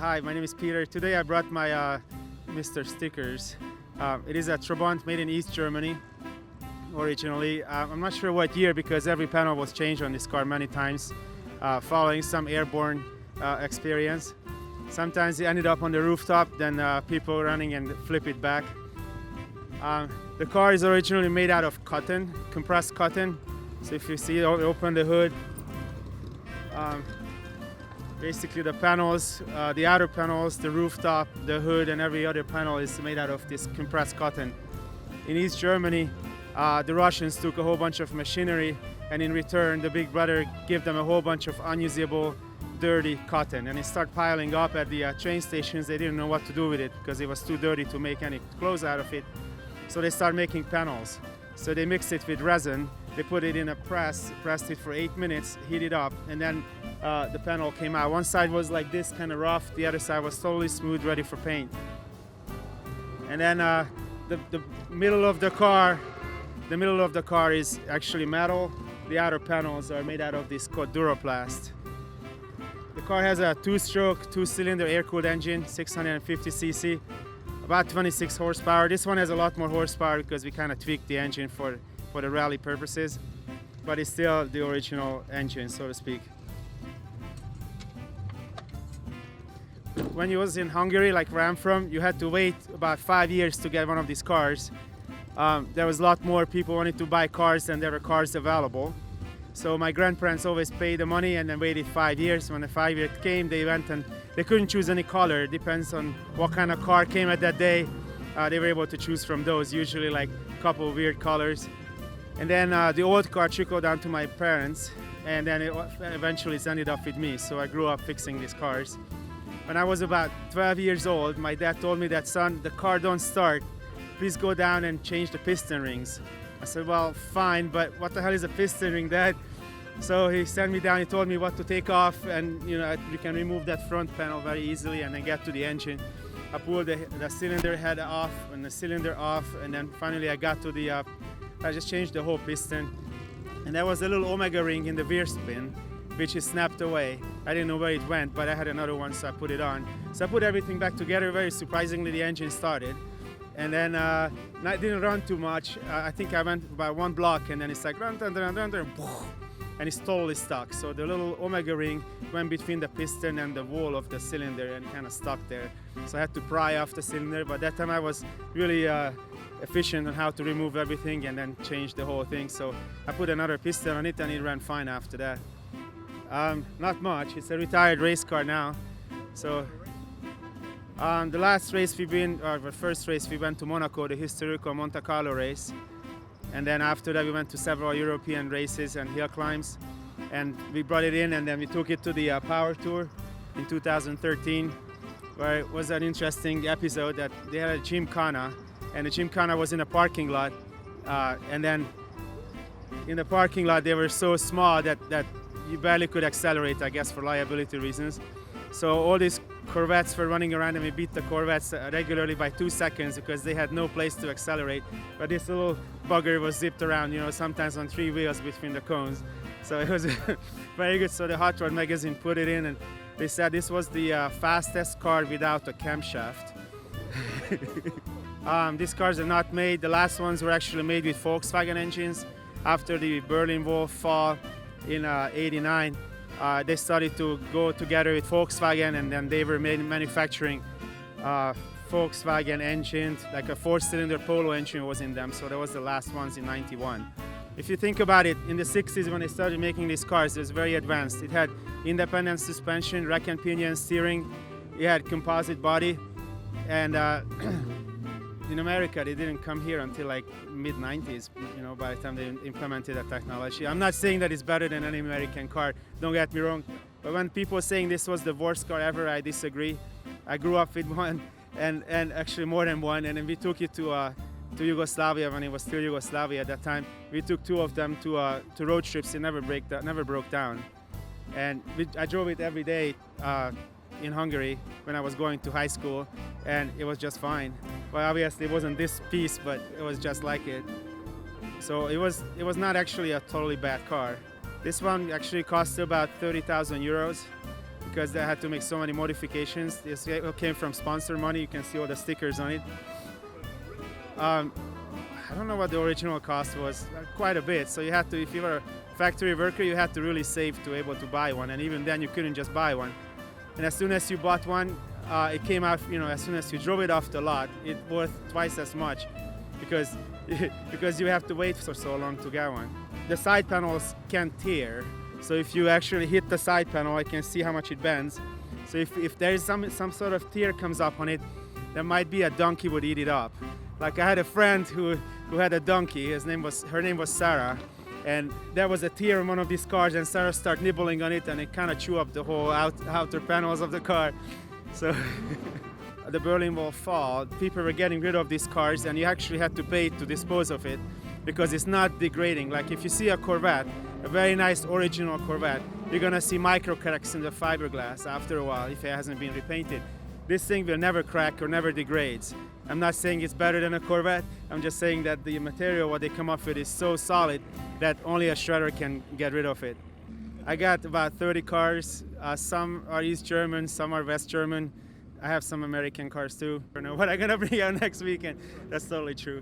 Hi, my name is Peter. Today I brought my Mr. Stickers. It is a Trabant made in East Germany originally. I'm not sure what year because every panel was changed on this car many times following some airborne experience. Sometimes it ended up on the rooftop, then people running and flip it back. The car is originally made out of cotton, compressed cotton. So if you see, open the hood. Basically the panels, the outer panels, the rooftop, the hood, and every other panel is made out of this compressed cotton. In East Germany, the Russians took a whole bunch of machinery, and in return, the big brother gave them a whole bunch of unusable, dirty cotton. And it started piling up at the train stations. They didn't know what to do with it because it was too dirty to make any clothes out of it. So they started making panels. So they mixed it with resin. They put it in a press, pressed it for 8 minutes, heat it up, and then the panel came out. One side was like this, kind of rough. The other side was totally smooth, ready for paint. And then the middle of the car is actually metal. The outer panels are made out of this called Duraplast. The car has a two-stroke, two-cylinder air-cooled engine, 650 cc, about 26 horsepower. This one has a lot more horsepower because we kind of tweaked the engine for the rally purposes, but it's still the original engine, so to speak. When you was in Hungary, like where I'm from, you had to wait about 5 years to get one of these cars. There was a lot more people wanting to buy cars than there were cars available. So my grandparents always paid the money and then waited 5 years. When the 5 years came, they went and they couldn't choose any color. It depends on what kind of car came at that day. They were able to choose from those, usually like a couple of weird colors. And then the old car trickled down to my parents, and then it eventually ended up with me. So I grew up fixing these cars. When I was about 12 years old, my dad told me that, son, the car don't start. Please go down and change the piston rings. I said, well, fine, but what the hell is a piston ring, Dad? So he sent me down, he told me what to take off, and you can remove that front panel very easily and then get to the engine. I pulled the cylinder head off and the cylinder off, and then finally I got to I just changed the whole piston. And there was a little omega ring in the rear spin, which is snapped away. I didn't know where it went, but I had another one, so I put it on. So I put everything back together. Very surprisingly, the engine started. And then I didn't run too much. I think I went about one block, and then it's like run, and it's totally stuck. So the little omega ring went between the piston and the wall of the cylinder and kind of stuck there. So I had to pry off the cylinder, but that time I was really efficient on how to remove everything and then change the whole thing. So I put another piston on it and it ran fine after that. Not much. It's a retired race car now. So the last race the first race we went to Monaco, the historical Monte Carlo race. And then after that we went to several European races and hill climbs. And we brought it in and then we took it to the Power Tour in 2013, where it was an interesting episode that they had a gymkhana, and the gymkhana was in a parking lot. And then in the parking lot they were so small that you barely could accelerate, I guess, for liability reasons. So all these Corvettes were running around and we beat the Corvettes regularly by 2 seconds because they had no place to accelerate. But this little bugger was zipped around, sometimes on 3 wheels between the cones. So it was very good. So the Hot Rod magazine put it in and they said this was the fastest car without a camshaft. These cars are not made. The last ones were actually made with Volkswagen engines. After the Berlin Wall fall in '89, they started to go together with Volkswagen, and then they were manufacturing Volkswagen engines, like a 4-cylinder Polo engine was in them. So that was the last ones in '91. If you think about it, in the 60s when they started making these cars, it was very advanced. It had independent suspension, rack and pinion steering. It had composite body, and in America, they didn't come here until like mid-90s, by the time they implemented that technology. I'm not saying that it's better than any American car, don't get me wrong, but when people are saying this was the worst car ever, I disagree. I grew up with one, and actually more than one, and then we took it to Yugoslavia when it was still Yugoslavia at that time. We took 2 of them to road trips. It never broke down. And I drove it every day in Hungary when I was going to high school, and it was just fine. Well, obviously it wasn't this piece, but it was just like it. So it was not actually a totally bad car. This one actually cost about 30,000 euros. because they had to make so many modifications. This came from sponsor money. You can see all the stickers on it. I don't know what the original cost was, quite a bit. So you had to, if you were a factory worker, you had to really save to be able to buy one. And even then you couldn't just buy one. And as soon as you bought one, it came out, as soon as you drove it off the lot, it worth twice as much because, because you have to wait for so long to get one. The side panels can tear. So if you actually hit the side panel, I can see how much it bends. So if there is some sort of tear comes up on it, there might be a donkey would eat it up. Like I had a friend who had a donkey. Her name was Sarah, and there was a tear in one of these cars, and Sarah started nibbling on it, and it kind of chewed up the whole outer panels of the car. So the Berlin Wall fall, people were getting rid of these cars, and you actually had to pay to dispose of it because it's not degrading. Like if you see a Corvette, a very nice original Corvette, you're gonna see micro cracks in the fiberglass after a while if it hasn't been repainted. This thing will never crack or never degrades. I'm not saying it's better than a Corvette. I'm just saying that the material what they come up with is so solid that only a shredder can get rid of it. I got about 30 cars. Some are East German, some are West German. I have some American cars too. I don't know what I'm gonna bring out next weekend. That's totally true.